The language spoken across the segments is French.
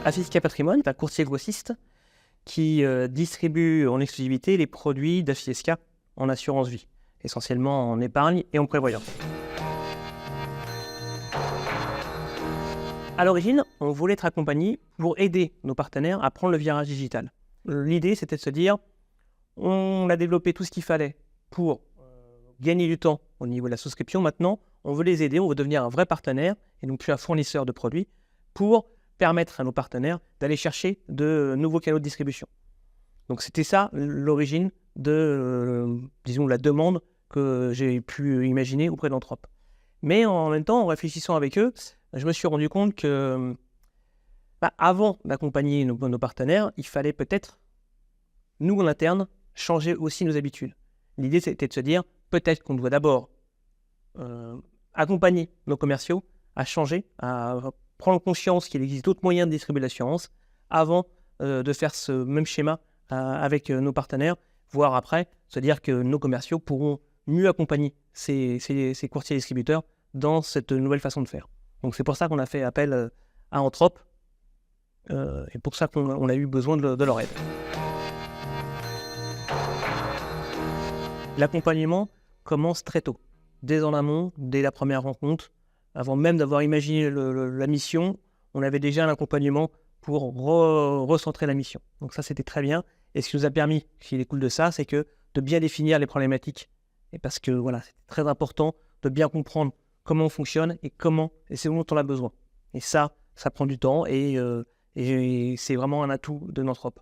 Affisca Patrimoine est un courtier grossiste qui distribue en exclusivité les produits d'Affisca en assurance vie, essentiellement en épargne et en prévoyance. À l'origine, on voulait être accompagné pour aider nos partenaires à prendre le virage digital. L'idée, c'était de se dire, on a développé tout ce qu'il fallait pour gagner du temps au niveau de la souscription. Maintenant, on veut les aider, on veut devenir un vrai partenaire et non plus un fournisseur de produits pour permettre à nos partenaires d'aller chercher de nouveaux canaux de distribution. Donc c'était ça l'origine de, disons, la demande que j'ai pu imaginer auprès d'Anthrope. Mais en même temps, en réfléchissant avec eux, je me suis rendu compte que avant d'accompagner nos partenaires, il fallait peut-être, nous en interne, changer aussi nos habitudes. L'idée, c'était de se dire, peut-être qu'on doit d'abord accompagner nos commerciaux à changer, à prendre conscience qu'il existe d'autres moyens de distribuer l'assurance avant de faire ce même schéma avec nos partenaires, voire après, se dire que nos commerciaux pourront mieux accompagner ces courtiers distributeurs dans cette nouvelle façon de faire. Donc c'est pour ça qu'on a fait appel à Anthrope et pour ça qu'on a eu besoin de leur aide. L'accompagnement commence très tôt, dès en amont, dès la première rencontre. Avant même d'avoir imaginé la mission, on avait déjà un accompagnement pour recentrer la mission. Donc ça, c'était très bien. Et ce qui nous a permis, ce qui découle de ça, c'est que de bien définir les problématiques. Et parce que voilà, c'est très important de bien comprendre comment on fonctionne et c'est dont on a besoin. Et ça prend du temps et c'est vraiment un atout de Anthrope.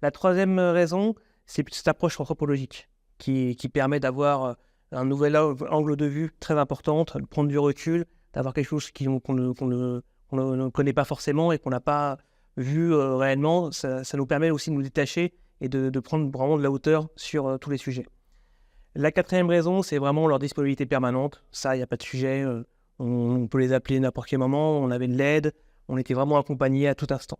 La troisième raison, c'est cette approche anthropologique qui permet d'avoir un nouvel angle de vue très important, de prendre du recul, d'avoir quelque chose qu'on ne connaît pas forcément et qu'on n'a pas vu réellement. Ça nous permet aussi de nous détacher et de prendre vraiment de la hauteur sur tous les sujets. La quatrième raison, c'est vraiment leur disponibilité permanente. Ça, il n'y a pas de sujet. On peut les appeler n'importe quel moment. On avait de l'aide. On était vraiment accompagnés à tout instant.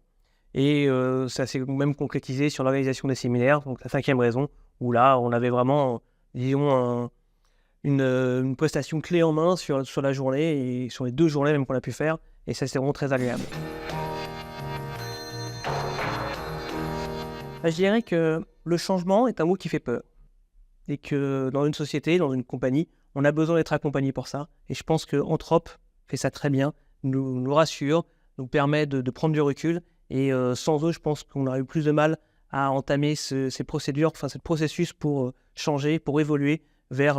Et ça s'est même concrétisé sur l'organisation des séminaires. Donc la cinquième raison, où là, on avait vraiment, disons, une prestation clé en main sur la journée et sur les 2 journées même qu'on a pu faire. Et ça, c'est vraiment très agréable. Je dirais que le changement est un mot qui fait peur. Et que dans une société, dans une compagnie, on a besoin d'être accompagné pour ça. Et je pense que Anthrope fait ça très bien, nous rassure, nous permet de prendre du recul. Et sans eux, je pense qu'on aurait eu plus de mal à entamer ces procédures, enfin ce processus pour changer, pour évoluer vers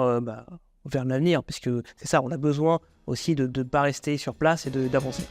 l'avenir. Parce que c'est ça, on a besoin aussi de ne pas rester sur place et d'avancer.